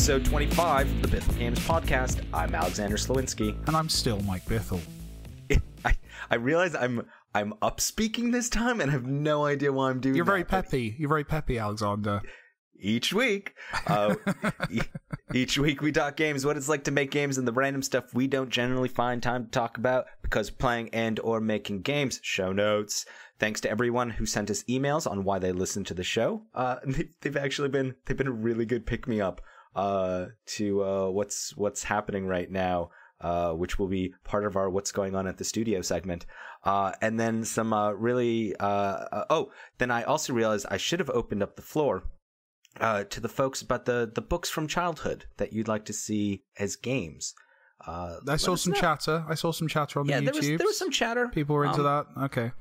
episode 25 of the Bithell Games Podcast. I'm Alexander Slowinski. And I'm still Mike Bithell. I realize I'm up-speaking this time, and I have no idea why I'm doing You're very peppy. You're very peppy, Alexander. Each week, we talk games, what it's like to make games, and the random stuff we don't generally find time to talk about because we're playing and or making games. Show notes. Thanks to everyone who sent us emails on why they listen to the show. They've been a really good pick-me-up to what's happening right now, which will be part of our What's Going On at the Studio segment. And then some then I also realized I should have opened up the floor to the folks about the books from childhood that you'd like to see as games. I saw some chatter on the YouTube. There was some chatter. People were into that. Okay.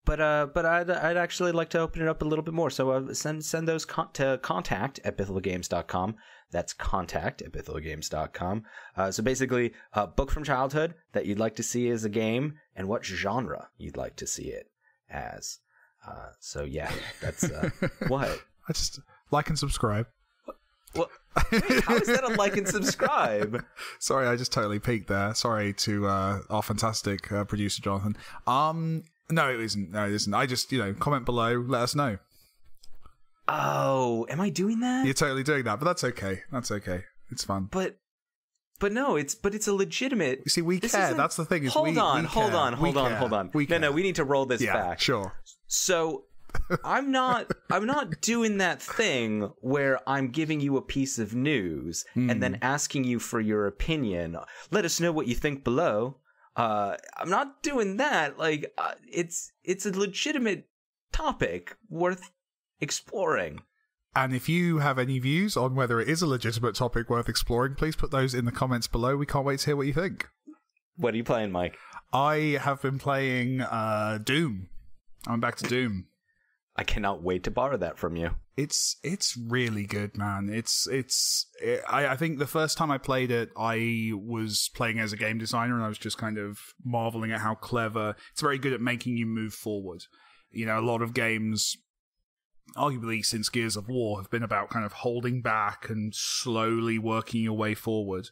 But I'd actually like to open it up a little bit more. So send those to contact at BithellGames.com. That's contact at BithellGames.com. So basically, a book from childhood that you'd like to see as a game, and what genre you'd like to see it as. So yeah, that's what. I just like and subscribe. Well, wait, how is that a like and subscribe? Sorry, I just totally peeked there. Sorry to our fantastic producer Jonathan. No, it isn't. I just, comment below, let us know. Oh, am I doing that? You're totally doing that, but that's okay. It's fun. But no, it's a legitimate. You see, we care. That's the thing. Hold on. No, we need to roll this back. Sure. So I'm not doing that thing where I'm giving you a piece of news and then asking you for your opinion. Let us know what you think below. I'm not doing that. Like, it's a legitimate topic worth exploring. And if you have any views on whether it is a legitimate topic worth exploring, please put those in the comments below. We can't wait to hear what you think. What are you playing, Mike? I have been playing Doom. I'm back to Doom. I cannot wait to borrow that from you. It's really good, man. I think the first time I played it, I was playing as a game designer, and I was just kind of marveling at how clever. It's very good at making you move forward. A lot of games, arguably since Gears of War, have been about kind of holding back and slowly working your way forward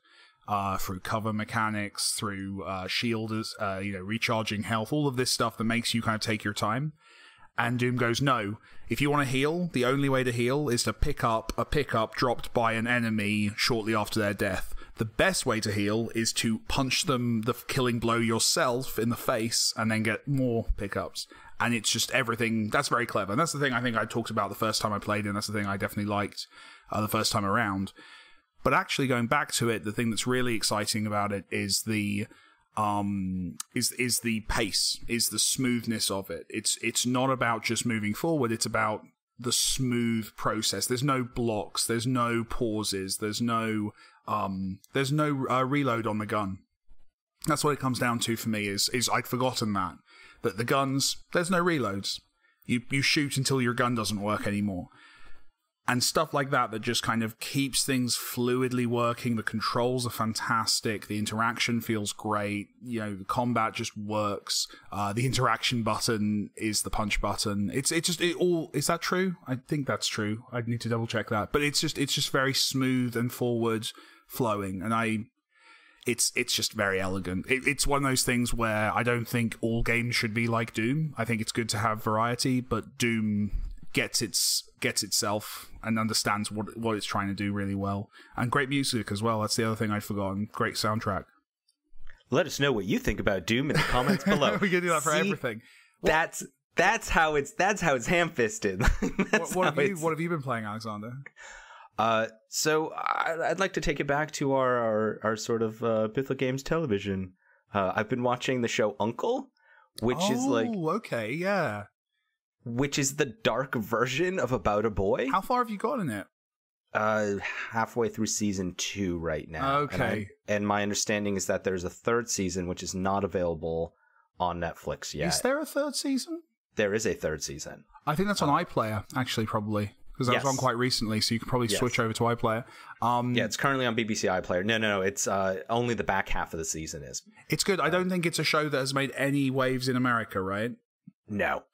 through cover mechanics, through shielders, recharging health, all of this stuff that makes you kind of take your time. And Doom goes, no, if you want to heal, the only way to heal is to pick up a pickup dropped by an enemy shortly after their death. The best way to heal is to punch them the killing blow yourself in the face and then get more pickups. And it's just everything. That's very clever. And that's the thing I think I talked about the first time I played it, and that's the thing I definitely liked the first time around. But actually going back to it, the thing that's really exciting about it is the pace, is the smoothness of it. It's not about just moving forward, it's about the smooth process. There's no blocks, there's no pauses, there's no reload on the gun. That's what it comes down to for me, is I'd forgotten that the guns, there's no reloads. You shoot until your gun doesn't work anymore. And stuff like that just kind of keeps things fluidly working. The controls are fantastic. The interaction feels great. The combat just works. The interaction button is the punch button. Is that true? I think that's true. I need to double check that. But it's just very smooth and forward flowing. And it's just very elegant. It's one of those things where I don't think all games should be like Doom. I think it's good to have variety, but Doom gets itself and understands what it's trying to do really well. And great music as well. That's the other thing I'd forgotten. Great soundtrack. Let us know what you think about Doom in the comments below. We can do that for everything. That's how it's ham-fisted. What have you been playing, Alexander? So I'd like to take it back to our sort of Bithell Games television. I've been watching the show Uncle, which is like... Oh, okay, yeah. Which is the dark version of About a Boy. How far have you gotten in it? Halfway through season 2 right now. Okay. And my understanding is that there's a third season, which is not available on Netflix yet. Is there a third season? There is a third season. I think that's on iPlayer, actually, probably. Because that was on quite recently, so you could probably switch over to iPlayer. Yeah, it's currently on BBC iPlayer. No, it's only the back half of the season is. It's good. I don't think it's a show that has made any waves in America, right? No.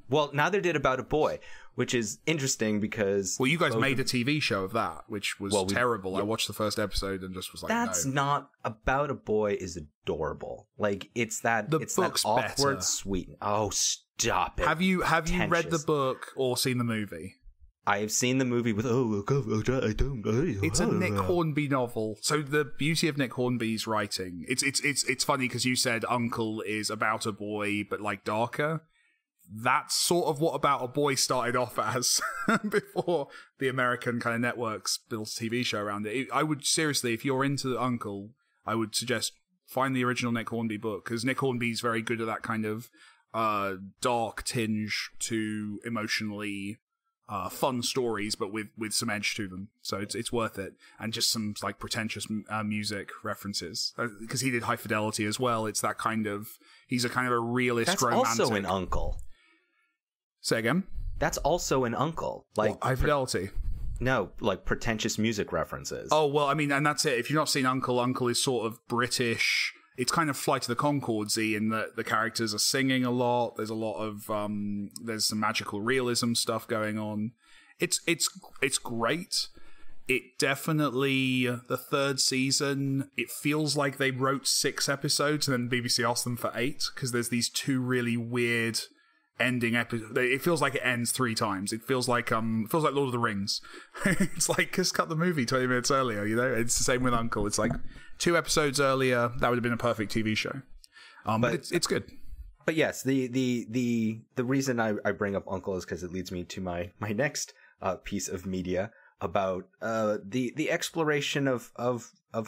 Well, neither did About a Boy, which is interesting because... Well, you guys made a TV show of that, which was terrible. Yeah. I watched the first episode and just was like, that's not... About a Boy is adorable. Like, it's that awkward, better. Sweet... Oh, stop it. Have you read the book or seen the movie? I have seen the movie with... It's a Nick Hornby novel. So the beauty of Nick Hornby's writing... It's funny because you said Uncle is about a boy, but like darker. That's sort of what About a Boy started off as before the American kind of networks built a TV show around it. I would seriously, if you're into Uncle, I would suggest find the original Nick Hornby book, because Nick Hornby's very good at that kind of dark tinge to emotionally fun stories, but with some edge to them. So it's worth it. And just some like pretentious music references, because he did High Fidelity as well. It's that kind of, he's a kind of a realist romantic. That's also an Uncle. Say again? That's also an Uncle. Like High Fidelity. No, like pretentious music references. Oh, well, I mean, and that's it. If you've not seen Uncle, Uncle is sort of British. It's kind of Flight of the Conchords-y in that the characters are singing a lot. There's a lot of there's some magical realism stuff going on. It's great. It definitely, the third season, it feels like they wrote 6 episodes and then BBC asked them for 8, because there's these 2 really weird ending episode. It feels like it ends 3 times. It feels like Lord of the Rings. It's like, just cut the movie 20 minutes earlier, you know? It's the same with Uncle. It's like 2 episodes earlier, that would have been a perfect TV show. But it's good. But yes, the reason I bring up Uncle is because it leads me to my next piece of media about the exploration of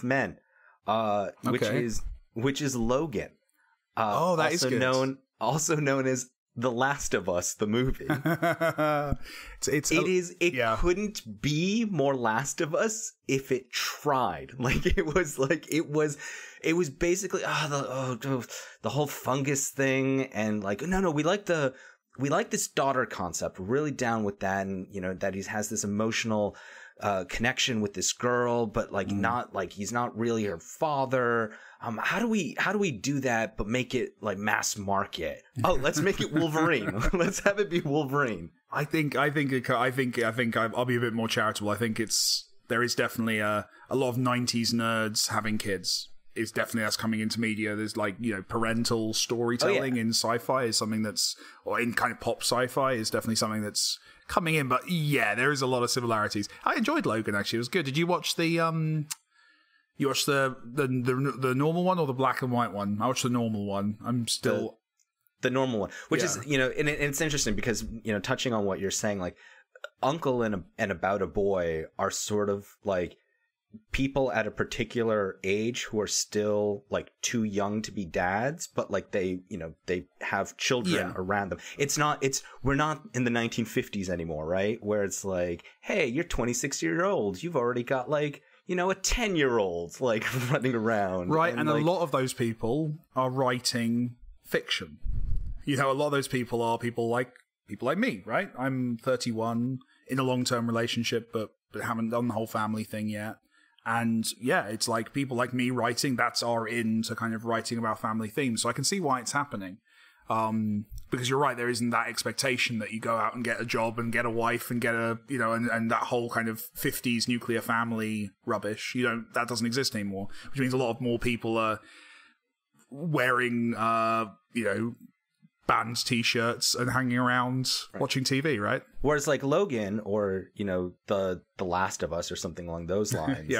men, which is Logan. That is good. Also known as The Last of Us, the movie. It couldn't be more Last of Us if it tried. It was basically the whole fungus thing, and like no, we like this daughter concept. We're really down with that, and you know that he has this emotional connection with this girl, but like not like he's not really her father. How do we do that but make it like mass market? Oh, let's make it Wolverine. Let's have it be Wolverine. I'll be a bit more charitable. I think there is definitely a lot of 90s nerds having kids. It's definitely, that's coming into media. There's like, you know, parental storytelling in sci-fi is something that's, or in kind of pop sci-fi is definitely something that's coming in. But yeah, there is a lot of similarities. I enjoyed Logan, actually. It was good. Did you watch the normal one or the black and white one? I watched the normal one. I'm still the normal one, which is, you know, and it's interesting because, you know, touching on what you're saying, like Uncle and About a Boy are sort of like people at a particular age who are still like too young to be dads, but like they have children around them. We're not in the 1950s anymore, right? Where it's like, hey, you're 26-year-old, you've already got like, you know, a 10-year-old like running around. Right, and like, a lot of those people are writing fiction. You know, a lot of those people are people like me, right? I'm 31 in a long-term relationship, but haven't done the whole family thing yet. And yeah, it's like people like me writing, that's our into kind of writing about family themes. So I can see why it's happening. Because you're right, there isn't that expectation that you go out and get a job and get a wife and get a, you know, and that whole kind of 50s nuclear family rubbish. That doesn't exist anymore, which means a lot of more people are wearing, you know, band t-shirts and hanging around watching TV, right? Whereas like Logan or, you know, the Last of Us or something along those lines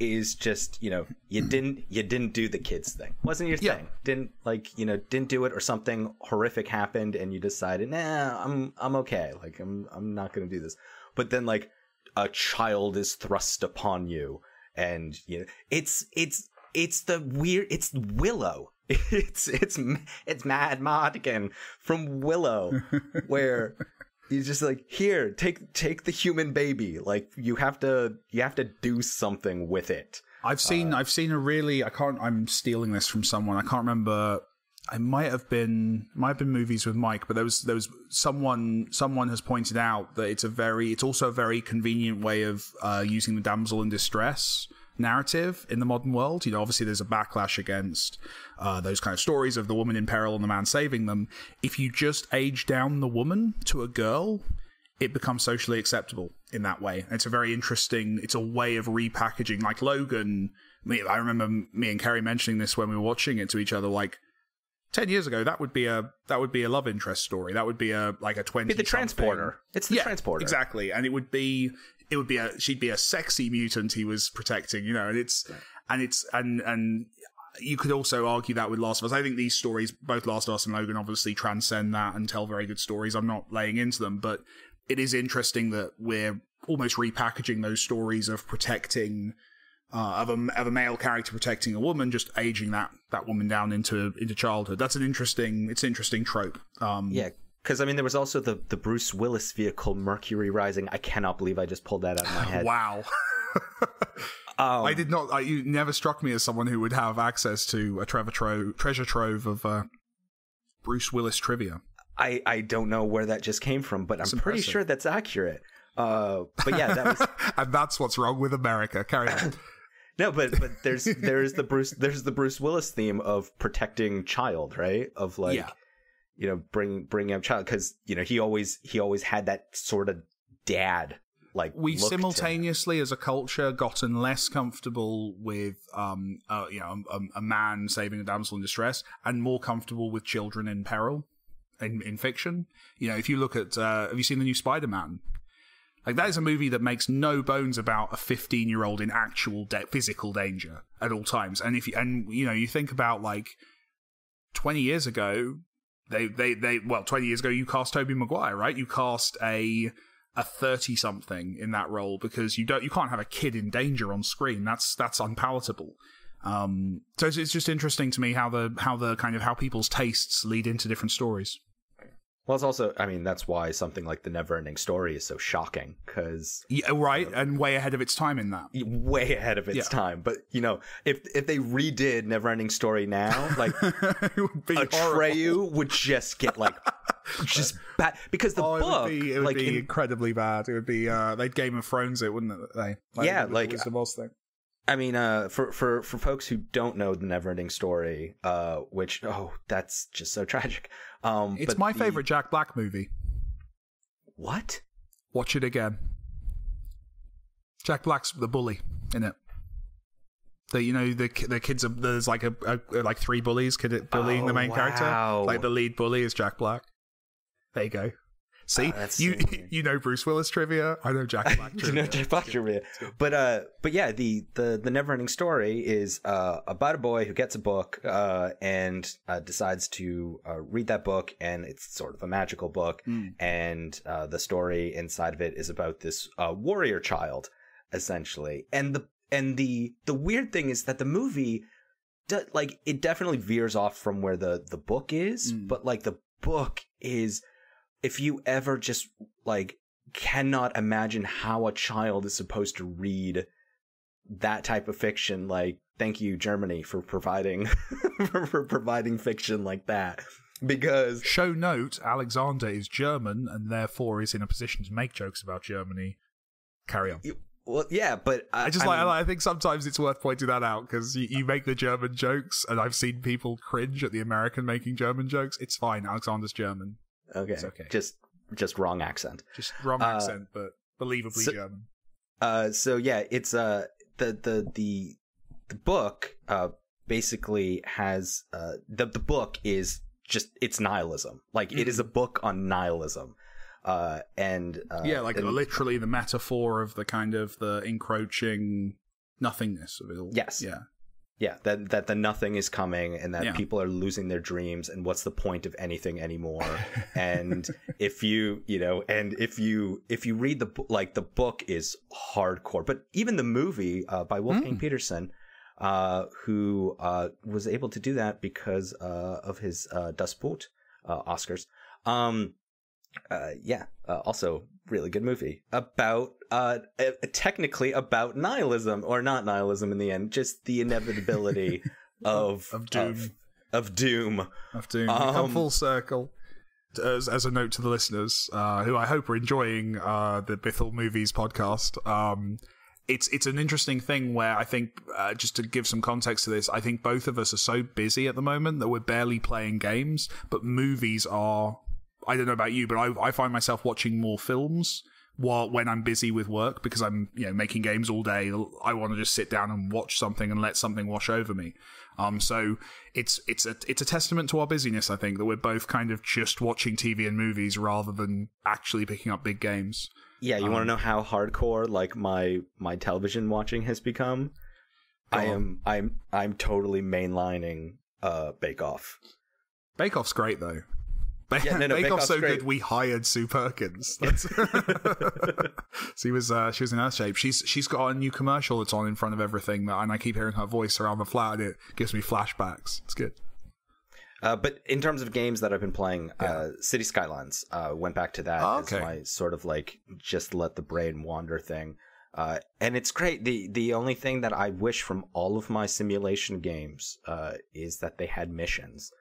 is just, you know, you didn't do the kids thing. Wasn't your thing. Didn't do it, or something horrific happened and you decided, nah, I'm okay. Like I'm not going to do this. But then like a child is thrust upon you, and you know, it's Willow. It's Mad Mardigan from Willow, where he's just like, here, take the human baby. Like you have to do something with it. I've seen a really, I'm stealing this from someone. I can't remember. It might have been movies with Mike, but there was someone has pointed out that it's also a very convenient way of using the damsel in distress. narrative in the modern world. You know, obviously there's a backlash against those kind of stories of the woman in peril and the man saving them. If you just age down the woman to a girl, it becomes socially acceptable in that way. It's a very interesting, it's a way of repackaging. Like Logan, I remember me and Kerry mentioning this when we were watching it to each other, like 10 years ago, that would be a love interest story. That would be a 20. Be the transporter. It's the transporter. Exactly. And she'd be a sexy mutant he was protecting, you know, and you could also argue that with Last of Us. I think these stories, both Last of Us and Logan, obviously transcend that and tell very good stories. I'm not laying into them, but it is interesting that we're almost repackaging those stories of protecting, of a male character protecting a woman, just aging that woman down into childhood. That's an interesting trope. Yeah. Because, I mean, there was also the Bruce Willis vehicle, Mercury Rising. I cannot believe I just pulled that out of my head. Wow. I did not. You never struck me as someone who would have access to a treasure trove of Bruce Willis trivia. I don't know where that just came from, but I'm pretty sure that's accurate. But yeah, that was... And that's what's wrong with America. Carry on. No, but there's the Bruce Willis theme of protecting child, right? Of like... Yeah. You know, bring up child, because you know he always had that sort of dad like. We simultaneously, as a culture, gotten less comfortable with a man saving a damsel in distress, and more comfortable with children in peril in fiction. You know, if you look at, have you seen the new Spider-Man? Like, that is a movie that makes no bones about a 15-year-old in actual physical danger at all times. And you think about like 20 years ago. 20 years ago, you cast Tobey Maguire, right? You cast a 30-something in that role because you can't have a kid in danger on screen. That's unpalatable. So it's just interesting to me how people's tastes lead into different stories. Well, it's also, I mean, that's why something like The Neverending Story is so shocking, because... Yeah, right, and way ahead of its time in that. Way ahead of its time. But, you know, if they redid Neverending Story now, like, Atreyu would just get, like, just bad. Because the book... It would be incredibly bad. It would be, they'd Game of Thrones it, wouldn't it? It was the most thing. I mean, for folks who don't know The Neverending Story, which, that's just so tragic. It's my favorite Jack Black movie. What? Watch it again. Jack Black's the bully in it. The kids are, there's like like three bullies bullying the main character. Like the lead bully is Jack Black. There you go. See, you know Bruce Willis trivia. I know Jack Black trivia. You know Jack Black trivia. But yeah, the Neverending Story is about a boy who gets a book and decides to read that book, and it's sort of a magical book, and the story inside of it is about this warrior child, essentially. And the weird thing is that the movie, it definitely veers off from where the book is, but like the book is. If you ever just, like, cannot imagine how a child is supposed to read that type of fiction, like, thank you, Germany, for providing for providing fiction like that. Because... Show note, Alexander is German, and therefore is in a position to make jokes about Germany. Carry on. Well, yeah, but... I think sometimes it's worth pointing that out, because you make the German jokes, and I've seen people cringe at the American making German jokes. It's fine, Alexander's German. Okay. It's okay. Just wrong accent. Just wrong accent, but believably German. So yeah, it's the book basically has the book is just, it's nihilism. Like it is a book on nihilism. Literally the metaphor of the kind of the encroaching nothingness of it all. Yes. Yeah, that the nothing is coming, and that people are losing their dreams, and what's the point of anything anymore? And if you read the book, like the book is hardcore, but even the movie by Wolfgang Peterson, who was able to do that because of his Das Boot Oscars. Also really good movie about technically about nihilism, or not nihilism in the end, just the inevitability of doom. Of doom. We come full circle. As a note to the listeners, who I hope are enjoying the Bithell Movies podcast, it's an interesting thing where I think, just to give some context to this, I think both of us are so busy at the moment that we're barely playing games, but movies are, I don't know about you, but I find myself watching more films when I'm busy with work, because I'm making games all day. I want to just sit down and watch something and let something wash over me. So it's a testament to our busyness, I think, that we're both kind of just watching TV and movies rather than actually picking up big games. Yeah, you want to know how hardcore like my television watching has become? I'm totally mainlining Bake Off. Bake Off's great though. Bake Off's so great. good we hired Sue Perkins. she was in Earth Shape. She's got a new commercial that's on in front of everything, and I keep hearing her voice around the flat, and it gives me flashbacks. It's good. But in terms of games that I've been playing, City Skylines, went back to that as my sort of like just let the brain wander thing. And it's great. The only thing that I wish from all of my simulation games is that they had missions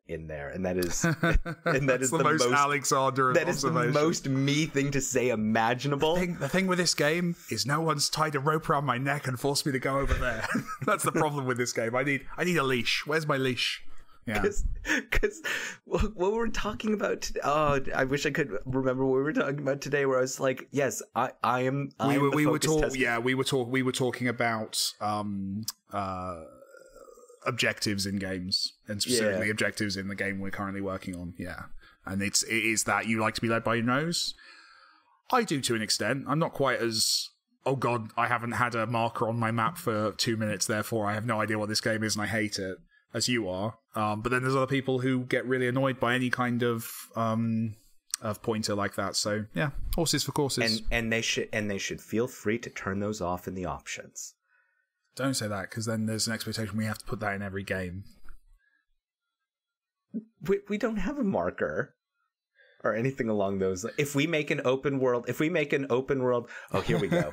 in there, and that is the most Alexander. That is the most me thing to say imaginable. The thing with this game is no one's tied a rope around my neck and forced me to go over there. That's the problem with this game. I need a leash. Where's my leash? Yeah, because what we're talking about today, I wish I could remember what we were talking about today, where I was like, yes, we were talking about objectives in games, and specifically objectives in the game we're currently working on. Yeah, and it is that you like to be led by your nose. I do, to an extent. I'm not quite as, oh god, I haven't had a marker on my map for 2 minutes, therefore I have no idea what this game is and I hate it, as you are. But then there's other people who get really annoyed by any kind of pointer like that. So yeah, horses for courses. And they should feel free to turn those off in the options. Don't say that, because then there's an expectation we have to put that in every game. We don't have a marker or anything along those lines. If we make an open world, oh, here we go.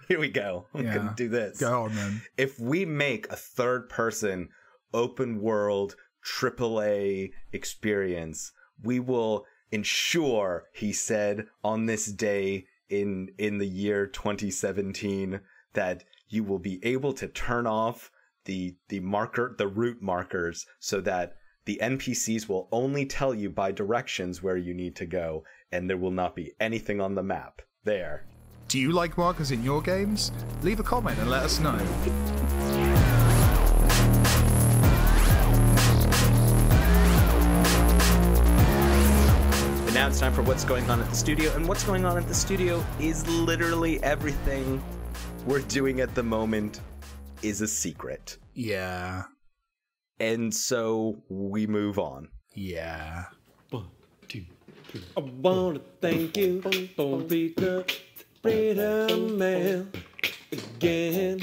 Here we go. I'm going to do this. Go on, then. If we make a third-person, open-world, AAA experience, we will ensure, he said, on this day in the year 2017, that you will be able to turn off the route markers so that the NPCs will only tell you by directions where you need to go, and there will not be anything on the map. There. Do you like markers in your games? Leave a comment and let us know. And now it's time for what's going on at the studio. And what's going on at the studio is literally everything we're doing at the moment is a secret. Yeah. And so we move on. Yeah. 1, 2, 3. I want to thank you for the freedom mail again.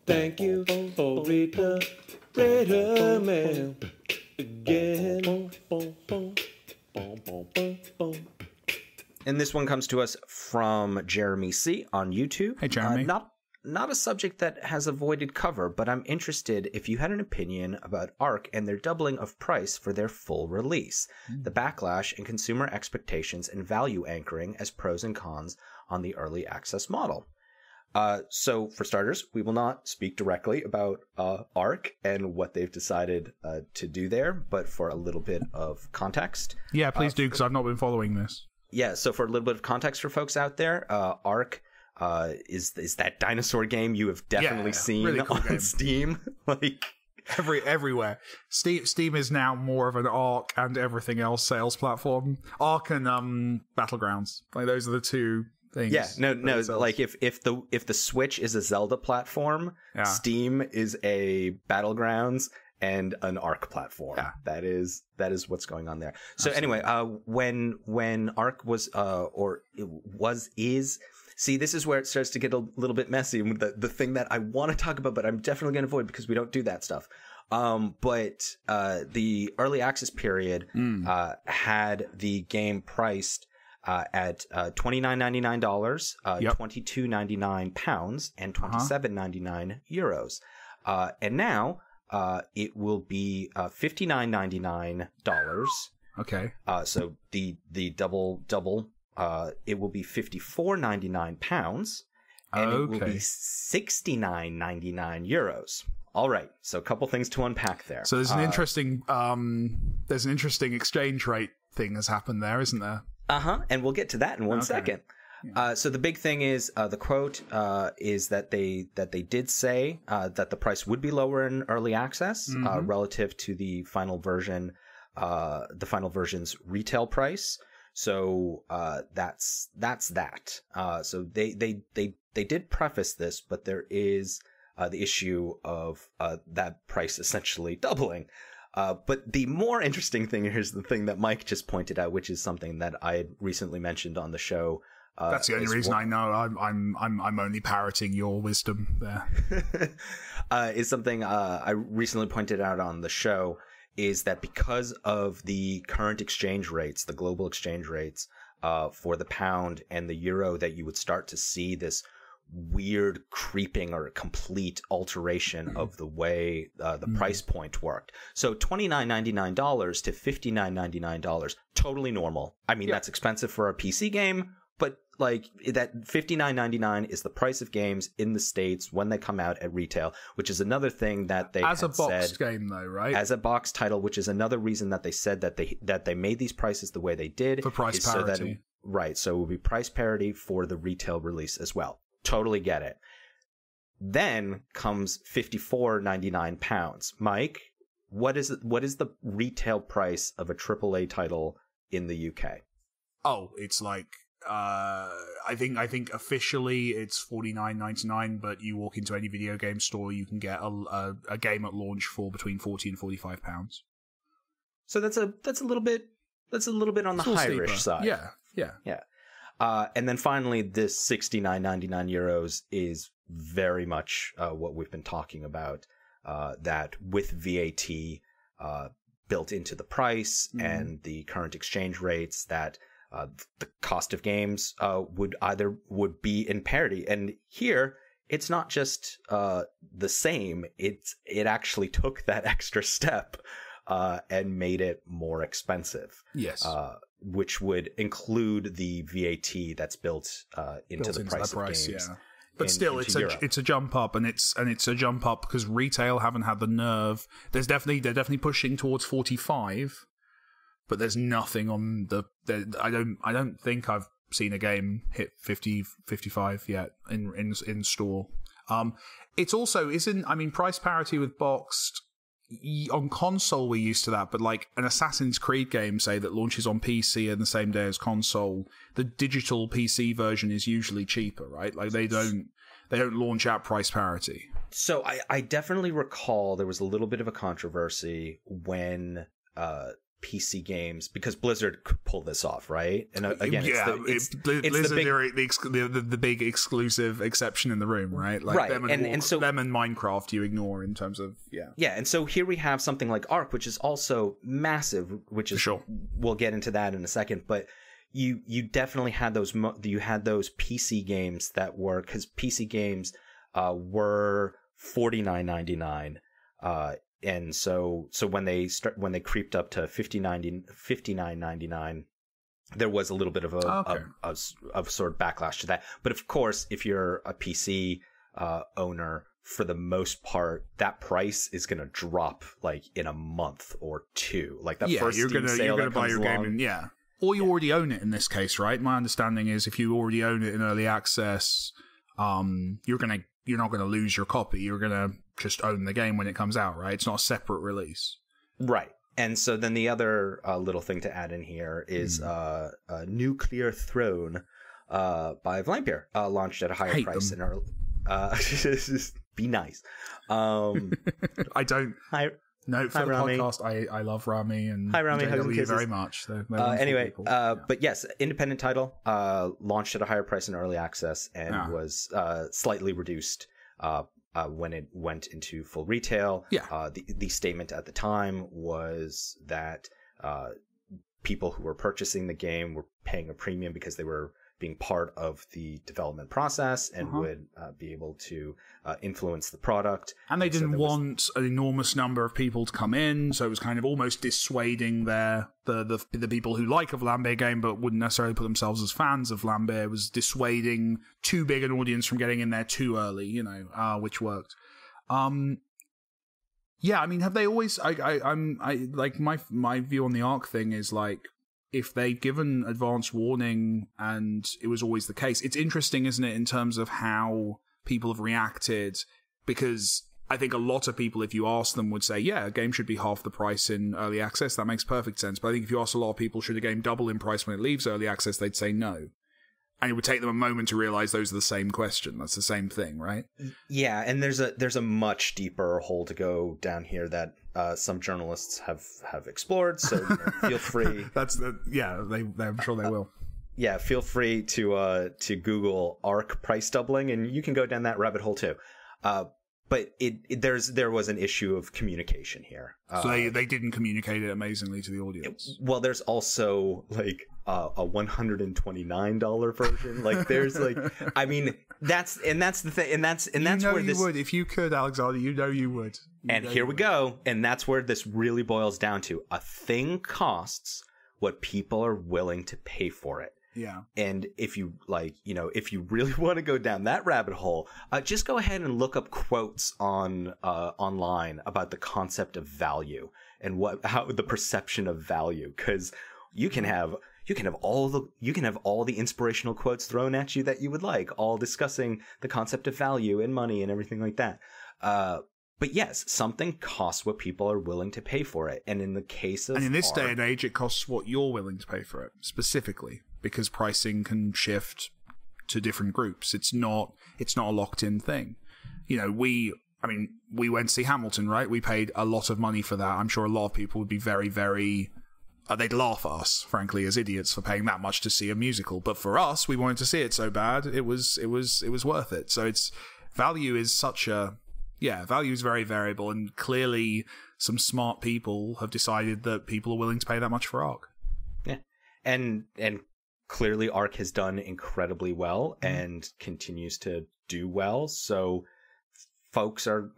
Thank you for the freedom mail again. And this one comes to us from Jeremy C. on YouTube. Hey, Jeremy. Not a subject that has avoided cover, but I'm interested if you had an opinion about Ark and their doubling of price for their full release, the backlash in consumer expectations and value anchoring as pros and cons on the early access model. So, for starters, we will not speak directly about Ark and what they've decided to do there, but for a little bit of context. Yeah, please do, because I've not been following this. Yeah, so for a little bit of context for folks out there, Ark is that dinosaur game you have definitely seen really cool on game. Steam. Like everywhere. Steam is now more of an Ark and everything else sales platform. Ark and Battlegrounds. Like those are the two things. Yeah, no. Like if the Switch is a Zelda platform, Steam is a Battlegrounds and an Ark platform. Yeah. That is what's going on there. So Absolutely. Anyway, when Ark was see, this is where it starts to get a little bit messy. The thing that I want to talk about, but I'm definitely going to avoid because we don't do that stuff. But the early access period had the game priced at $29.99, £22.99, and €27.99 euros. And now it will be $59.99 Okay. So the double, it will be £54.99, and it will be €69.99. All right, so a couple things to unpack there. So there's an interesting exchange rate thing has happened there, isn't there? And we'll get to that in one second. Yeah. So the big thing is the quote is that they did say that the price would be lower in early access relative to the final version, the final version's retail price. So that's that. So they did preface this, but there is the issue of that price essentially doubling. But the more interesting thing here's the thing that Mike just pointed out, which is something that I had recently mentioned on the show. That's the only reason I know. I'm only parroting your wisdom there. Is something I recently pointed out on the show, is that because of the current exchange rates, the global exchange rates for the pound and the euro, that you would start to see this weird creeping or complete alteration of the way the price point worked. So $29.99 to $59.99, totally normal. I mean, that's expensive for a PC game, but like that $59.99 is the price of games in the States when they come out at retail, which is another thing that they as a boxed said, game though, right? As a box title, which is another reason that they said that they made these prices the way they did for price parity. So that, right, so it will be price parity for the retail release as well. Totally get it. Then comes £54.99. Mike, what is the retail price of a AAA title in the UK? Oh, it's like I think officially it's $49.99, but you walk into any video game store, you can get a game at launch for between £40 and £45. So that's a little bit on the higher-ish side. Yeah. And then finally, this €69.99 is very much what we've been talking about. That with VAT built into the price and the current exchange rates, that the cost of games would be in parity. And here, it's not just the same. It actually took that extra step and made it more expensive. Yes. Which would include the VAT that's built into the price of games. Yeah. But still, it's a jump up, and it's a jump up because retail haven't had the nerve. They're definitely pushing towards 45, but there's nothing on I don't think I've seen a game hit 50, 55 yet in store. It's also price parity with boxed. On console, we're used to that, but like an Assassin's Creed game, say, that launches on PC in the same day as console, the digital PC version is usually cheaper, right? Like they don't launch at price parity. So I definitely recall there was a little bit of a controversy when PC games, because Blizzard could pull this off, right? And again, Blizzard are the big exclusive exception in the room, right? Like right. them and Minecraft you ignore in terms of and so here we have something like Ark, which is also massive, which is we'll get into that in a second, but you definitely had those PC games that were, because PC games were $49.99. And so when they creeped up to $59.99, there was a little bit of a sort of backlash to that. But of course, if you're a PC owner, for the most part, that price is going to drop like in a month or two. Like that first you're Steam sale gonna buy your game, or you already own it in this case, right? My understanding is if you already own it in early access, you're not going to lose your copy. You're going to just own the game when it comes out, right? It's not a separate release. Right. And so then the other little thing to add in here is Nuclear Throne by Vlampier, launched at a higher price in early. Be nice. I don't. No, for the Rami. podcast, I love Rami and Hi, Rami. JW very much. Anyway, but yes, independent title, launched at a higher price in early access and was slightly reduced when it went into full retail. The statement at the time was that people who were purchasing the game were paying a premium because they were being part of the development process and would be able to influence the product. And they didn't want an enormous number of people to come in, so it was kind of almost dissuading the people who like a Vlambeer game but wouldn't necessarily put themselves as fans of Vlambeer. It was dissuading too big an audience from getting in there too early, you know, which worked. Yeah, I mean, have they always? I'm like my view on the Ark thing is like, if they'd given advance warning and it was always the case, it's interesting, isn't it, in terms of how people have reacted? Because I think a lot of people, if you ask them, would say, yeah, a game should be half the price in early access. That makes perfect sense. But I think if you ask a lot of people, should a game double in price when it leaves early access, they'd say no. And it would take them a moment to realize those are the same question. That's the same thing, right? Yeah, and there's a much deeper hole to go down here that some journalists have explored. So feel free. I'm sure they will. Yeah, feel free to Google Ark price doubling, and you can go down that rabbit hole too. But there was an issue of communication here. So they didn't communicate it amazingly to the audience. Well, there's also like a $129 version. Like there's like, I mean, that's the thing, and that's where this would, if you could, Alexander, you would. Here we go, and that's where this really boils down to: a thing costs what people are willing to pay for it. Yeah. And if you if you really want to go down that rabbit hole, just go ahead and look up quotes on online about the concept of value and how the perception of value, because you can have all the inspirational quotes thrown at you that you would like, all discussing the concept of value and money and everything like that. But yes, something costs what people are willing to pay for it, and in the case of and in this day and age, it costs what you're willing to pay for it specifically, because pricing can shift to different groups. It's not a locked in thing. You know, we went to see Hamilton, right? We paid a lot of money for that. I'm sure a lot of people would be very, very. They'd laugh at us, frankly, as idiots for paying that much to see a musical. But for us, we wanted to see it so bad, it was worth it. So value is very variable, and clearly some smart people have decided that people are willing to pay that much for Ark. Yeah, and clearly Ark has done incredibly well and continues to do well. So folks are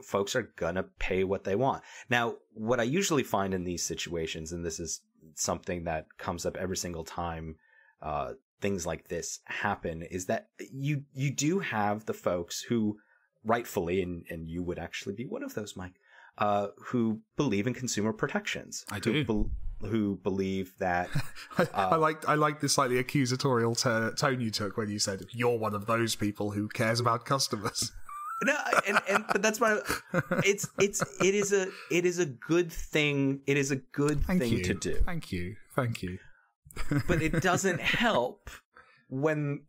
gonna pay what they want. Now, what I usually find in these situations, and this is something that comes up every single time things like this happen, is that you do have the folks who rightfully, and you would actually be one of those, Mike, who believe in consumer protections. I do. Who believe that I like the slightly accusatorial tone you took when you said you're one of those people who cares about customers. No, but that's why it is a good thing. It is a good thing to do. Thank you. But it doesn't help when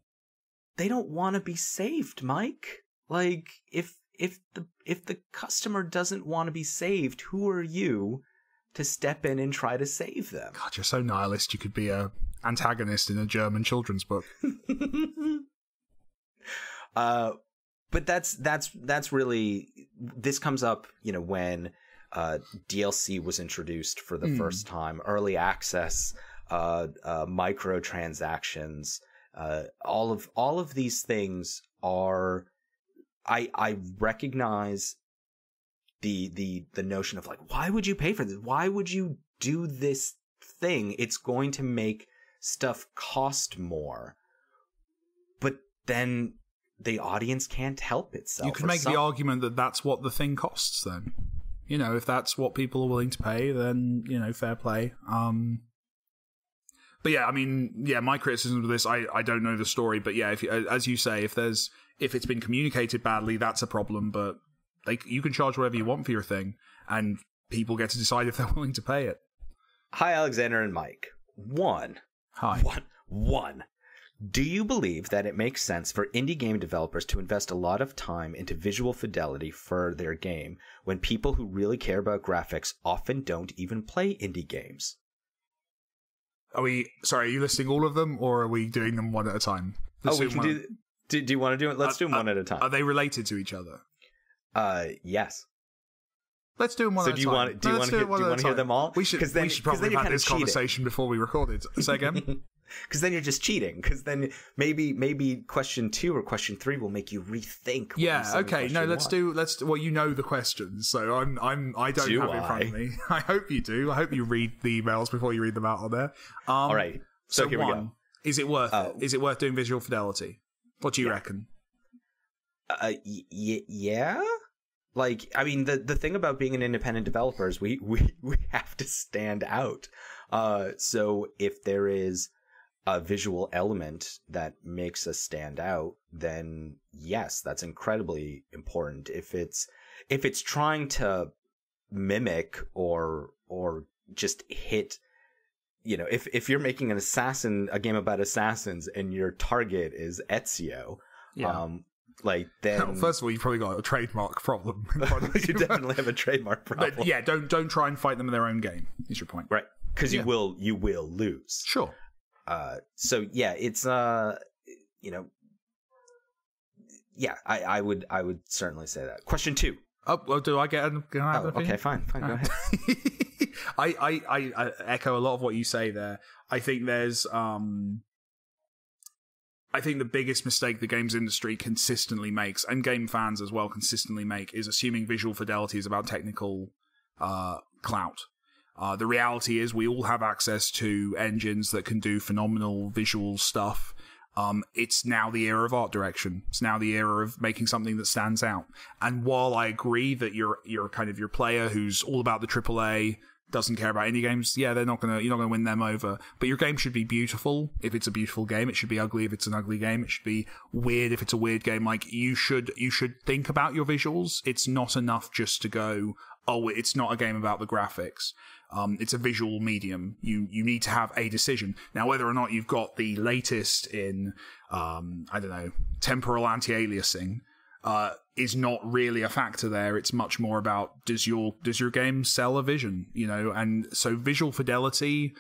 they don't want to be saved, Mike. Like if the customer doesn't want to be saved, who are you to step in and try to save them? God, you're so nihilist. You could be a antagonist in a German children's book. But that's really, this comes up, you know, when DLC was introduced for the first time, early access, microtransactions, all of these things are. I recognize the notion of like, why would you pay for this? Why would you do this thing? It's going to make stuff cost more. But then the audience can't help itself. You could make the argument that that's what the thing costs then. You know, if that's what people are willing to pay, then, you know, fair play. But yeah, I mean, yeah, my criticism of this, I don't know the story, but yeah, as you say, if it's been communicated badly, that's a problem, but you can charge whatever you want for your thing, and people get to decide if they're willing to pay it. Hi, Alexander and Mike. Hi. One. Do you believe that it makes sense for indie game developers to invest a lot of time into visual fidelity for their game when people who really care about graphics often don't even play indie games? Are you listing all of them, or are we doing them one at a time? We can do you want to do it? Let's do them one at a time. Are they related to each other? Yes. Let's do them one at a time. Do you want to hear them all? We should probably have had this conversation before we recorded. Say again? Because then you're just cheating. Because then maybe question 2 or question 3 will make you rethink. Yeah. Okay. No. Let's do. Well, you know the questions, so I don't have it in front of me. I hope you do. I hope you read the emails before you read them out on there. All right. So here we go. Is it worth it? Is it worth doing visual fidelity? What do you reckon? Yeah. Like, I mean, the thing about being an independent developer is we have to stand out. So if there is a visual element that makes us stand out, then yes, that's incredibly important. If it's trying to mimic or just hit, if you're making a game about assassins and your target is Ezio, then first of all, you've probably got a trademark problem in front of you. Definitely have a trademark problem. But yeah, don't try and fight them in their own game. Is your point, right? Because you will lose. Sure. So yeah, it's I would certainly say that. Question 2. Oh, well, do I get an opinion? Okay, fine, go ahead. I echo a lot of what you say there. I think there's I think the biggest mistake the games industry consistently makes, and game fans as well consistently make, is assuming visual fidelity is about technical clout. The reality is we all have access to engines that can do phenomenal visual stuff. It's now the era of art direction. It's now the era of making something that stands out. And while I agree that you're kind of your player who's all about the AAA, doesn't care about indie games, yeah, you're not gonna win them over. But your game should be beautiful if it's a beautiful game. It should be ugly if it's an ugly game. It should be weird if it's a weird game. Like, you should think about your visuals. It's not enough just to go, oh, it's not a game about the graphics. It's a visual medium. You need to have a decision. Now, whether or not you've got the latest in, temporal anti-aliasing, is not really a factor there. It's much more about, does your game sell a vision, and so visual fidelity,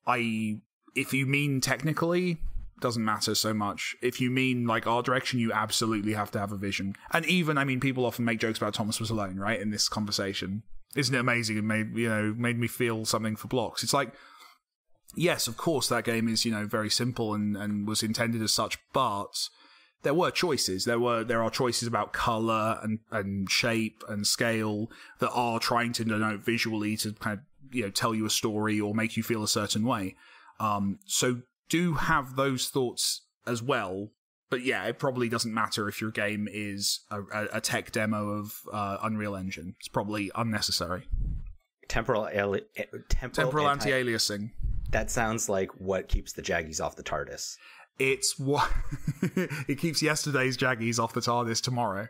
if you mean technically, doesn't matter so much. If you mean like art direction, you absolutely have to have a vision. And even, people often make jokes about Thomas Was Alone, right, in this conversation. Isn't it amazing? It made me feel something for blocks. It's like, yes, of course that game is, very simple and was intended as such, but there were choices. There are choices about color and shape and scale that are trying to denote visually to kind of, tell you a story or make you feel a certain way. So do have those thoughts as well. But yeah, it probably doesn't matter if your game is a tech demo of Unreal Engine. It's probably unnecessary. Temporal anti-aliasing. That sounds like what keeps the Jaggies off the TARDIS. It's what it keeps yesterday's Jaggies off the TARDIS tomorrow.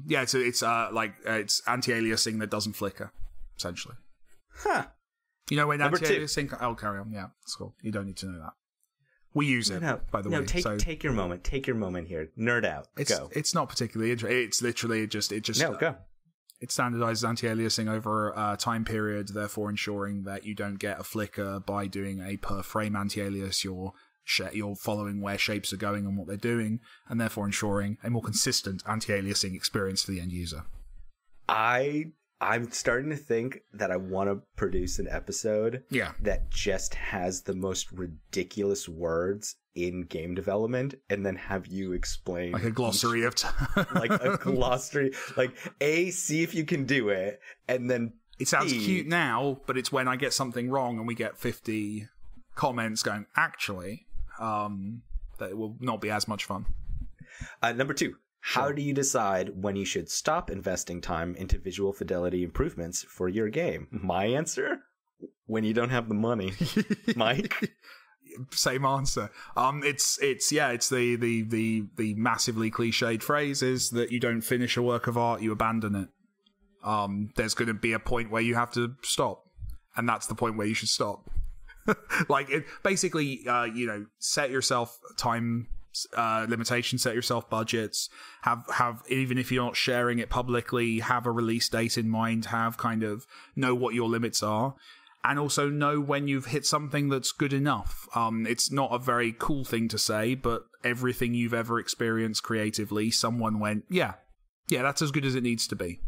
It's anti-aliasing that doesn't flicker, essentially. Huh. When anti-aliasing... I'll carry on. Yeah, it's cool. You don't need to know that. We use it, by the way. Take your moment. Take your moment here. Nerd out. Go. It's not particularly interesting. It's literally just. No, go. It standardizes anti-aliasing over a time period, therefore ensuring that you don't get a flicker by doing a per frame anti-alias. You're following where shapes are going and what they're doing, and therefore ensuring a more consistent anti-aliasing experience for the end user. I'm starting to think that I want to produce an episode that just has the most ridiculous words in game development, and then have you explain like a glossary of like a glossary, like see if you can do it, and then it sounds cute now, but it's when I get something wrong and we get 50 comments going, actually, that it will not be as much fun. Number 2. How do you decide when you should stop investing time into visual fidelity improvements for your game? My answer? When you don't have the money. Mike? Same answer. It's the massively cliched phrase is that you don't finish a work of art, you abandon it. There's going to be a point where you have to stop, and that's the point where you should stop. Set yourself time limitations, set yourself budgets, have even if you're not sharing it publicly, have a release date in mind, know what your limits are, and also know when you've hit something that's good enough. It's not a very cool thing to say, but everything you've ever experienced creatively, someone went, yeah, that's as good as it needs to be.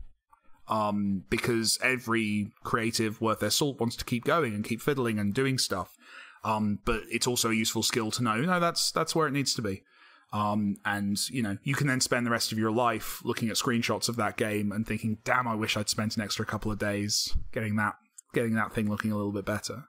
Because every creative worth their salt wants to keep going and keep fiddling and doing stuff. But it's also a useful skill to know. No, that's where it needs to be. And, you can then spend the rest of your life looking at screenshots of that game and thinking, damn, I wish I'd spent an extra couple of days getting that thing looking a little bit better.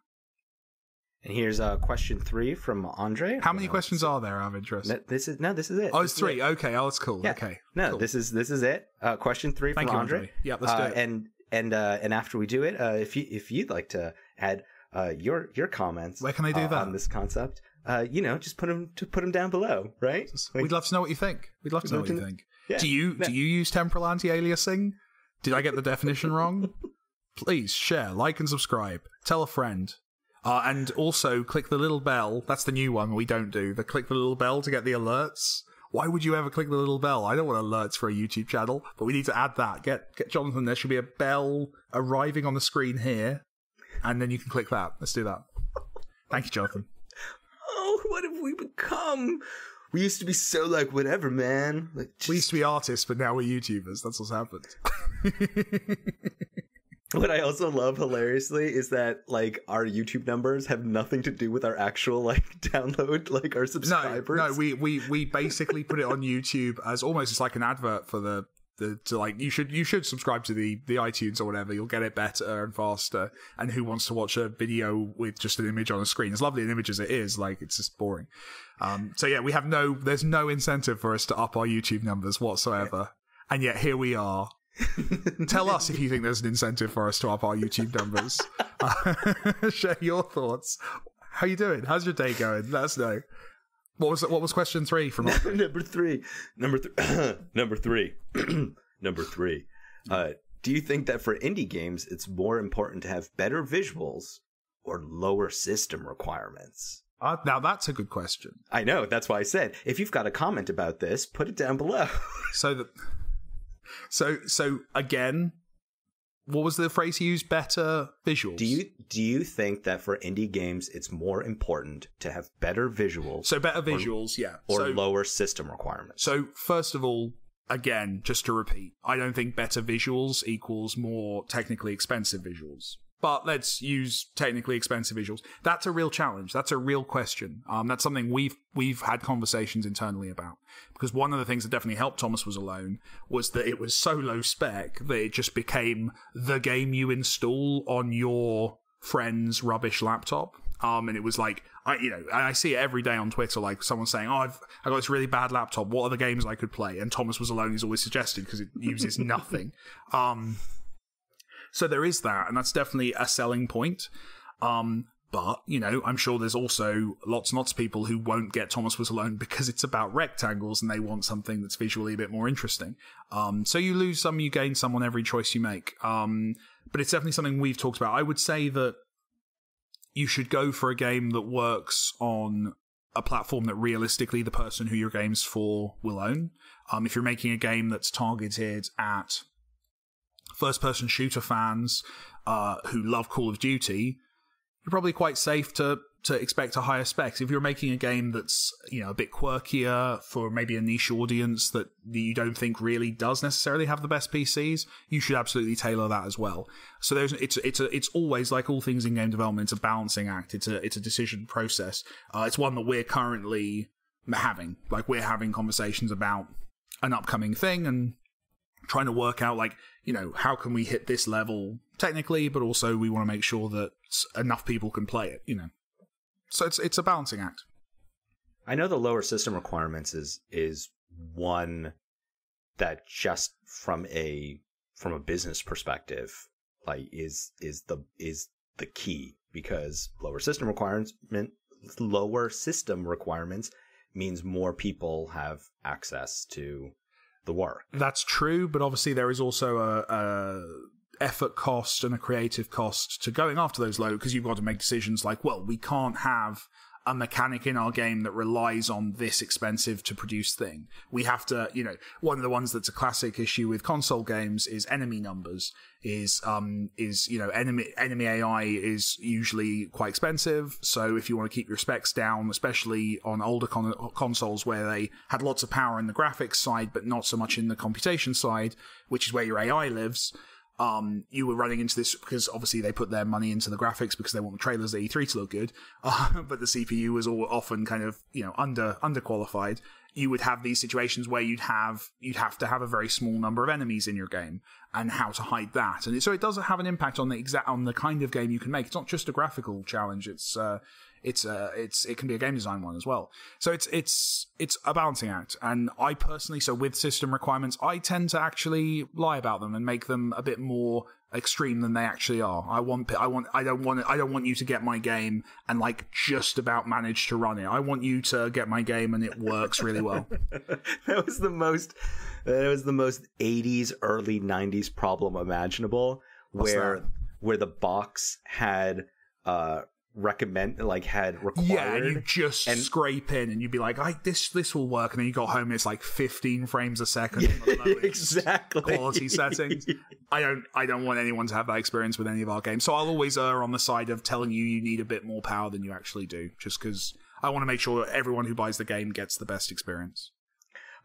And here's question 3 from Andre. How many questions are there, out of interest? This is it. Oh, it's 3. Okay, that's cool. Yeah. Okay. No, cool. this is it. Question 3 from Andre. Yeah, let's do it. And after we do it, if you'd like to add your comments, where can they do that on this concept? Just put them down below, right? We'd love to know what you think. Yeah. Do you use temporal anti-aliasing? Did I get the definition wrong? Please share, like, and subscribe. Tell a friend. And also click the little bell. That's the new one we don't do. Click the little bell to get the alerts. Why would you ever click the little bell? I don't want alerts for a YouTube channel, but we need to add that. Get Jonathan. There should be a bell arriving on the screen here, and then you can click that. Let's do that. Thank you, Jonathan. Oh, what have we become? We used to be so whatever, man. We used to be artists, but now we're YouTubers. That's what's happened. What I also love hilariously is that our YouTube numbers have nothing to do with our actual download, our subscribers. No, we basically put it on YouTube as almost as like an advert for you should subscribe to the iTunes or whatever. You'll get it better and faster. And who wants to watch a video with just an image on a screen? As lovely an image as it is, it's just boring. So yeah, there's no incentive for us to up our YouTube numbers whatsoever. And yet here we are. Tell us if you think there's an incentive for us to up our YouTube numbers. Share your thoughts. How you doing? How's your day going? Let us know. What was question 3 from number three? Number 3. Do you think that for indie games it's more important to have better visuals or lower system requirements? Now that's a good question. I know, that's why I said if you've got a comment about this, put it down below. So again, what was the phrase you used? Better visuals. Do you think that for indie games it's more important to have better visuals? So better visuals, or lower system requirements. So first of all, again, just to repeat, I don't think better visuals equals more technically expensive visuals. But let's use technically expensive visuals. That's a real challenge. That's a real question. That's something we've had conversations internally about. Because one of the things that definitely helped Thomas Was Alone was that it was so low spec that it just became the game you install on your friend's rubbish laptop. And it was I see it every day on Twitter, someone saying, I got this really bad laptop. What are the games I could play? And Thomas Was Alone is always suggested because it uses nothing. So there is that, and that's definitely a selling point. But, I'm sure there's also lots and lots of people who won't get Thomas Was Alone because it's about rectangles and they want something that's visually a bit more interesting. So you lose some, you gain some on every choice you make. But it's definitely something we've talked about. I would say that you should go for a game that works on a platform that realistically the person who your game's for will own. If you're making a game that's targeted at first-person shooter fans who love Call of Duty, you're probably quite safe to expect a higher specs. If you're making a game that's a bit quirkier for maybe a niche audience that you don't think really does necessarily have the best PCs, you should absolutely tailor that as well. So it's always, like all things in game development, it's a balancing act. It's a decision process. It's one that we're currently having. We're having conversations about an upcoming thing and trying to work out how can we hit this level technically, but also we want to make sure that enough people can play it, So it's a balancing act. I know the lower system requirements is one that just from a business perspective is the key, because lower system requirements means more people have access to the work. That's true, but obviously there is also a effort cost and a creative cost to going after those low, because you've got to make decisions we can't have a mechanic in our game that relies on this expensive to produce thing. We have to, one of the ones that's a classic issue with console games is enemy numbers. Enemy AI is usually quite expensive. So if you want to keep your specs down, especially on older consoles where they had lots of power in the graphics side, but not so much in the computation side, which is where your AI lives, you were running into this because obviously they put their money into the graphics because they want the trailers at E3 to look good, but the CPU was all often kind of, underqualified. You would have these situations where you'd have to have a very small number of enemies in your game, and how to hide that. And so it does have an impact on the kind of game you can make. It's not just a graphical challenge. It can be a game design one as well. So it's a balancing act. And I personally, so with system requirements, I tend to actually lie about them and make them a bit more extreme than they actually are. I don't want you to get my game and like just about manage to run it. I want you to get my game and it works really well. That was the most 80s, early 90s problem imaginable. Where the box had required. Yeah, and you just scrape in and you'd be like, this will work, and then you got home and it's like 15 frames a second. Exactly. Quality settings. I don't want anyone to have that experience with any of our games. So I'll always err on the side of telling you need a bit more power than you actually do, just because I want to make sure everyone who buys the game gets the best experience.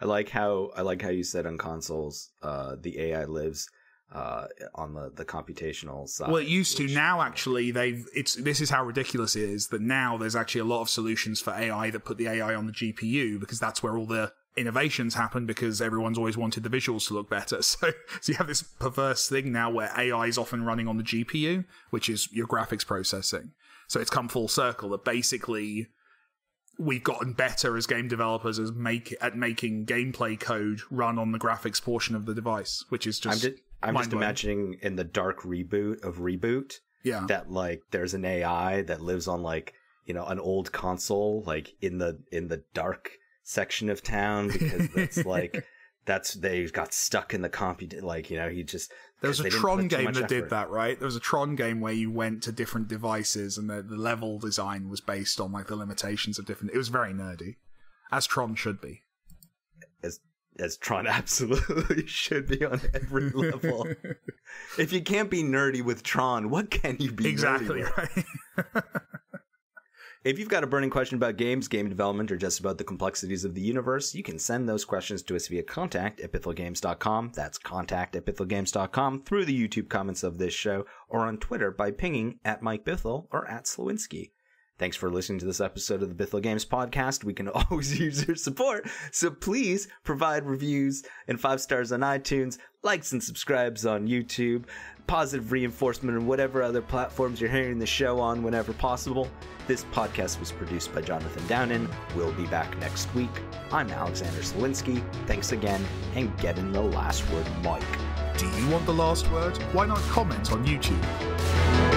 I like how you said on consoles, the AI lives on the computational side. Well, it used to. Now, actually, this is how ridiculous it is that now there's actually a lot of solutions for AI that put the AI on the GPU, because that's where all the innovations happen, because everyone's always wanted the visuals to look better. So you have this perverse thing now where AI is often running on the GPU, which is your graphics processing. So it's come full circle that basically we've gotten better as game developers at making gameplay code run on the graphics portion of the device, which is just... I'm just imagining in the dark reboot of Reboot, that like there's an AI that lives on like, an old console, like in the dark section of town, because it's like they got stuck in the he just... There was a Tron game that did that, right? There was a Tron game where you went to different devices and the level design was based on like the limitations of different... It was very nerdy, as Tron should be. As Tron absolutely should be on every level. If you can't be nerdy with Tron, what can you be exactly nerdy with? Right. If you've got a burning question about games, game development, or just about the complexities of the universe, you can send those questions to us via contact@BithelGames.com. That's contact@BithelGames.com, through the YouTube comments of this show, or on Twitter by pinging @MikeBithell or @Slowinski. Thanks for listening to this episode of the Bithell Games Podcast. We can always use your support, so please provide reviews and 5 stars on iTunes, likes and subscribes on YouTube, positive reinforcement on whatever other platforms you're hearing the show on whenever possible. This podcast was produced by Jonathan Downin. We'll be back next week. I'm Alexander Slowinski. Thanks again, and get in the last word, Mike. Do you want the last word? Why not comment on YouTube?